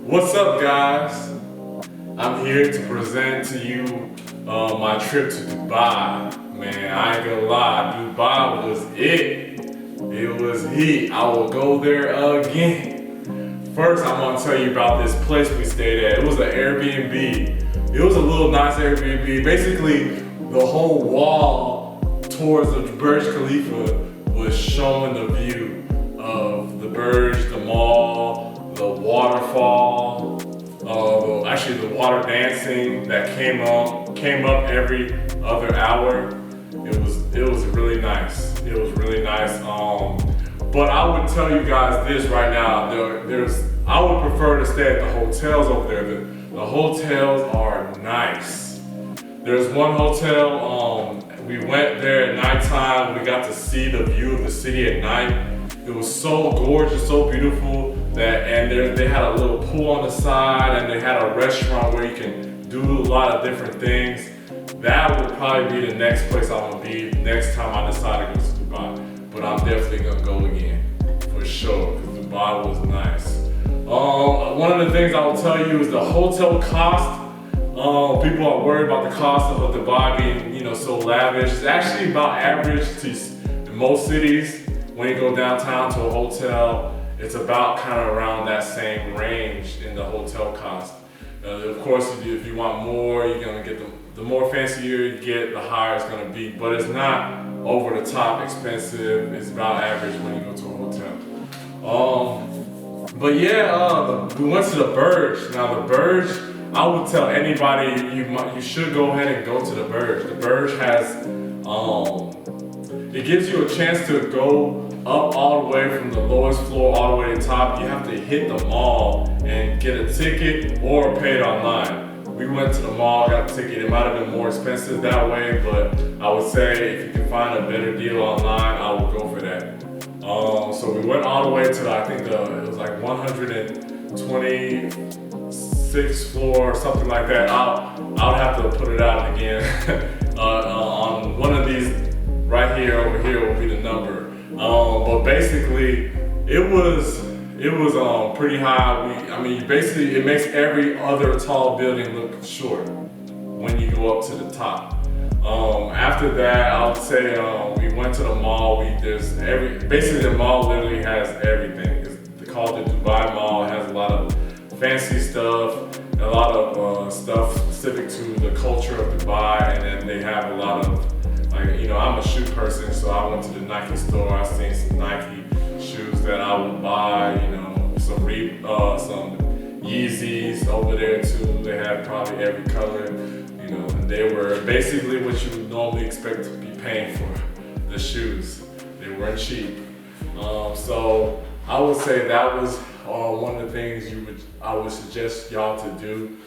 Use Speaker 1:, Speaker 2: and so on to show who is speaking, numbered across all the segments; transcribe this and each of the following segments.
Speaker 1: What's up, guys? I'm here to present to you my trip to Dubai. Man, I ain't gonna lie, Dubai was it. It was heat. I will go there again. First, I'm gonna tell you about this place we stayed at. It was an Airbnb. It was a little nice Airbnb. Basically, the whole wall towards the Burj Khalifa was showing the view of the Burj, the mall, the waterfall, actually the water dancing that came up every other hour. It was really nice. It was really nice. But I would tell you guys this right now. I would prefer to stay at the hotels over there. The hotels are nice. There's one hotel. We went there at nighttime. We got to see the view of the city at night. It was so gorgeous, so beautiful they had a little pool on the side, and they had a restaurant where you can do a lot of different things. That would probably be the next place I'm gonna be next time I decide to go to Dubai. But I'm definitely gonna go again, for sure, because Dubai was nice. One of the things I will tell you is the hotel cost. People are worried about the cost of Dubai being, so lavish. It's actually about average to most cities. When you go downtown to a hotel, it's about kind of around that same range in the hotel cost. Of course, if you want more, you're gonna get the more fancier you get, the higher it's gonna be. But it's not over the top expensive. It's about average when you go to a hotel. But yeah, we went to the Burj. Now the Burj, I would tell anybody you should go ahead and go to the Burj. The Burj has it gives you a chance to go up all the way from the lowest floor all the way to the top. You have to hit the mall and get a ticket or pay it online. We went to the mall, got a ticket. It might have been more expensive that way, but I would say if you can find a better deal online, I would go for that. So we went all the way to it was like 126th floor or something like that. I'll have to put it out again. On one of these right here, over here will be the number. But basically, it was pretty high. Basically, it makes every other tall building look short when you go up to the top. After that, I would say we went to the mall. Basically the mall literally has everything. It's called the Dubai Mall. It has a lot of fancy stuff, a lot of stuff specific to the culture of Dubai, and then they have a lot of I'm a shoe person, so I went to the Nike store. I seen some Nike shoes that I would buy. Some Yeezys over there too. They had probably every color. And they were basically what you would normally expect to be paying for the shoes. They weren't cheap. So I would say that was one of the things I would suggest y'all to do.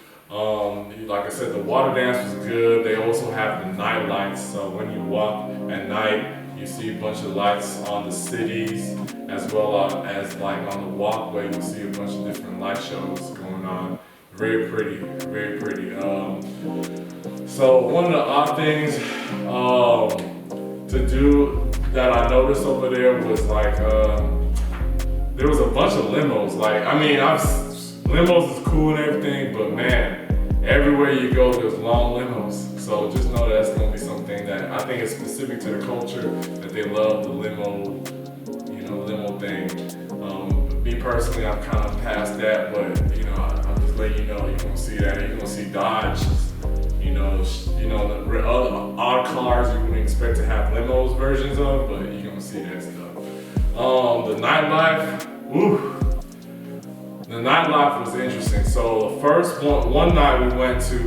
Speaker 1: Like I said, the water dance was good. They also have the night lights. So when you walk at night, you see a bunch of lights on the cities, as well as on the walkway, you see a bunch of different light shows going on. Very pretty, very pretty. So one of the odd things to do that I noticed over there was there was a bunch of limos. Limos is cool and everything, but man, everywhere you go, there's long limos. So just know that's gonna be something that I think is specific to the culture, that they love the limo thing. Me personally, I'm kind of past that, but I'm just letting you know, you're gonna see that. You're gonna see Dodge, the odd cars you wouldn't expect to have limos versions of, but you're gonna see that stuff. The nightlife, woo. The nightlife was interesting. So the first one night we went to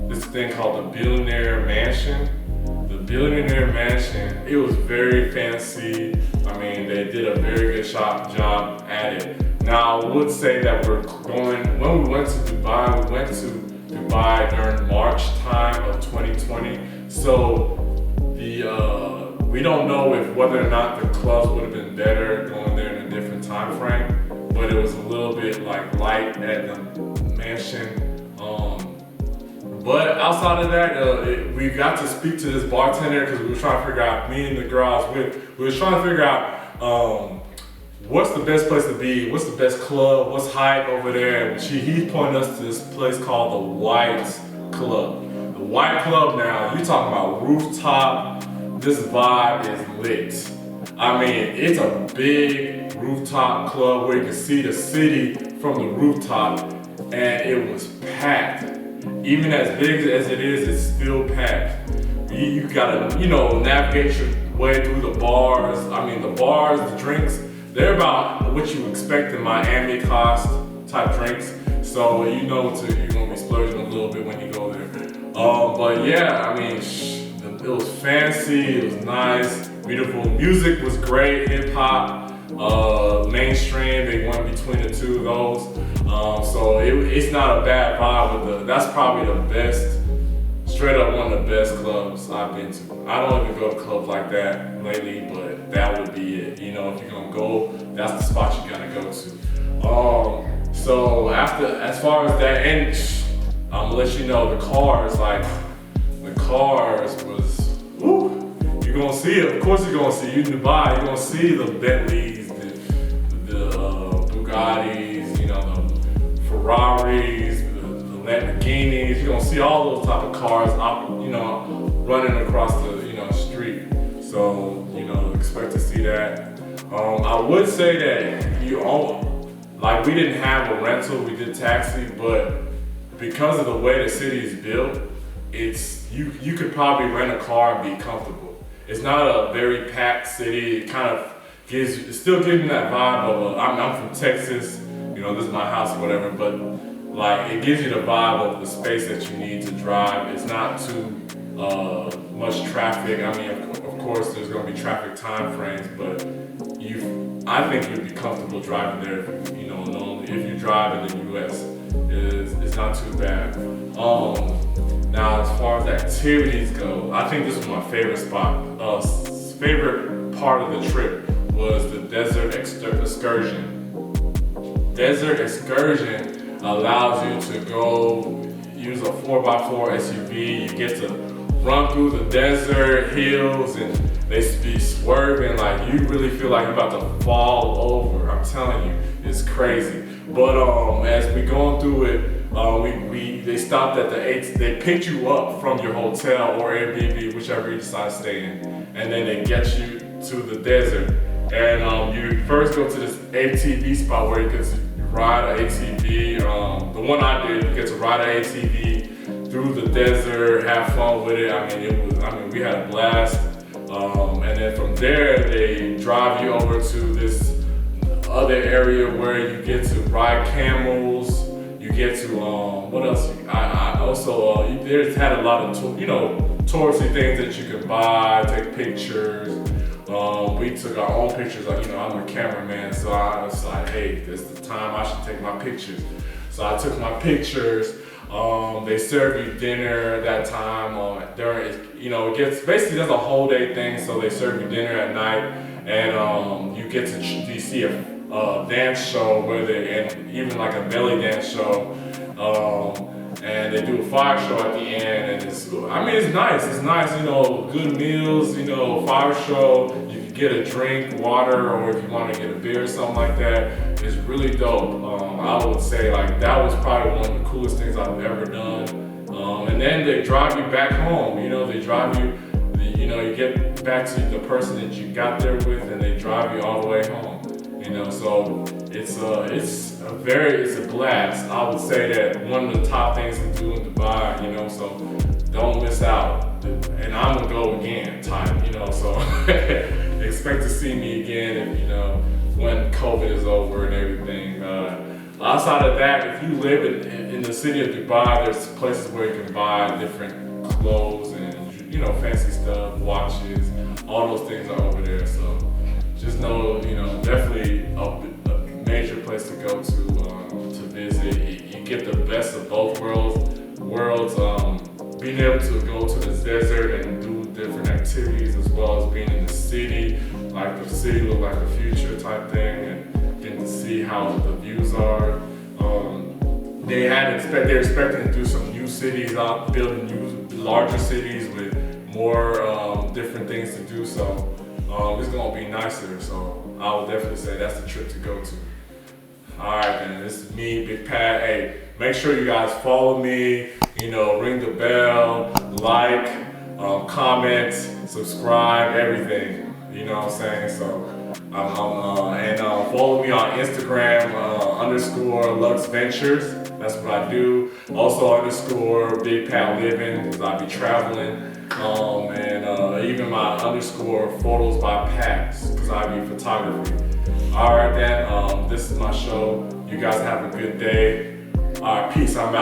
Speaker 1: this thing called the Billionaire Mansion. The Billionaire Mansion, it was very fancy. They did a very good job at it. Now I would say that when we went to Dubai during March time of 2020. So we don't know whether or not the clubs would have been better going there in a different time frame, but it was a little bit light at the mansion. But outside of that, we got to speak to this bartender because we were trying to figure out, me and the girl I was with, we were trying to figure out what's the best place to be? What's the best club? What's hype over there? And he pointed us to this place called the White Club. The White Club now, you talking about rooftop, this vibe is lit. I mean, it's a big rooftop club where you can see the city from the rooftop, and it was packed. Even as big as it is, it's still packed. You gotta, navigate your way through the bars. I mean, the bars, the drinks, they're about what you expect in Miami cost type drinks. So you're gonna be splurging a little bit when you go there. But yeah, I mean, it was fancy, it was nice, beautiful. Music was great, hip hop, mainstream. They went between the two of those. So it's not a bad vibe. That's probably the best. Straight up one of the best clubs I've been to. I don't even go to clubs like that lately, but that would be it. If you're gonna go, that's the spot you gotta go to. So as far as that, and I'm gonna let you know the cars was, woo, you're gonna see it. Of course you're gonna see, you in Dubai, you're gonna see the Bentleys, the Bugattis, the Ferraris, Lamborghinis. You're gonna see all those type of cars, running across the, street. So, expect to see that. I would say that we didn't have a rental, we did taxi, but because of the way the city is built, you could probably rent a car and be comfortable. It's not a very packed city. It kind of it still gives me that vibe of I'm from Texas, this is my house or whatever, but it gives you the vibe of the space that you need to drive. It's not too much traffic. I mean, of course, there's going to be traffic time frames, but I think you'd be comfortable driving there. If you drive in the U.S., it's not too bad. Now, as far as activities go, I think this was my favorite spot. Favorite part of the trip was the desert excursion. Desert excursion allows you to go use a 4x4 SUV. You get to run through the desert hills, and they be swerving like you really feel like you're about to fall over. I'm telling you, it's crazy. But as we going through it, they stopped at they picked you up from your hotel or Airbnb, whichever you decide to stay in, and then they get you to the desert. And you first go to this ATV spot where you get to ride an ATV. The one I did, you get to ride an ATV through the desert, have fun with it. We had a blast. And then from there, they drive you over to this other area where you get to ride camels. You get to what else? I also there's had a lot of touristy things that you can buy, take pictures. We took our own pictures. I'm a cameraman, so I was like, hey, this is the time I should take my pictures. So I took my pictures. They serve you dinner that time. It gets basically that's a whole day thing. So they serve you dinner at night, and you get to see a dance show and even like a belly dance show. And they do a fire show at the end, and it's nice. It's nice, good meals, fire show. You can get a drink, water, or if you want to get a beer or something like that. It's really dope. I would say that was probably one of the coolest things I've ever done. And then they drive you back home. They drive you. You get back to the person that you got there with, and they drive you all the way home. So it's a blast. I would say that one of the top things to do in Dubai, so don't miss out. And I'm gonna go again, so expect to see me again if, when COVID is over and everything. Outside of that, if you live in the city of Dubai, there's places where you can buy different clothes and fancy stuff, watches, all those things are over there. So just know, definitely a major place to go to visit. You get the best of both worlds. Being able to go to the desert and do different activities, as well as being in the city, like the city look like the future type thing, and getting to see how the views are. They're expecting to do some new cities out, building new, larger cities with more different things to do. So it's gonna be nicer. So I would definitely say that's the trip to go to. All right, then. This is me, Big Pat. Hey, make sure you guys follow me. Ring the bell, like, comment, subscribe, everything. You know what I'm saying? So, and follow me on Instagram _Lux Ventures. That's what I do. Also _BigPatLivin, because I be traveling. And even my _Photos by Pat, because I be photography. All right, then. This is my show. You guys have a good day. All right, peace. I'm out.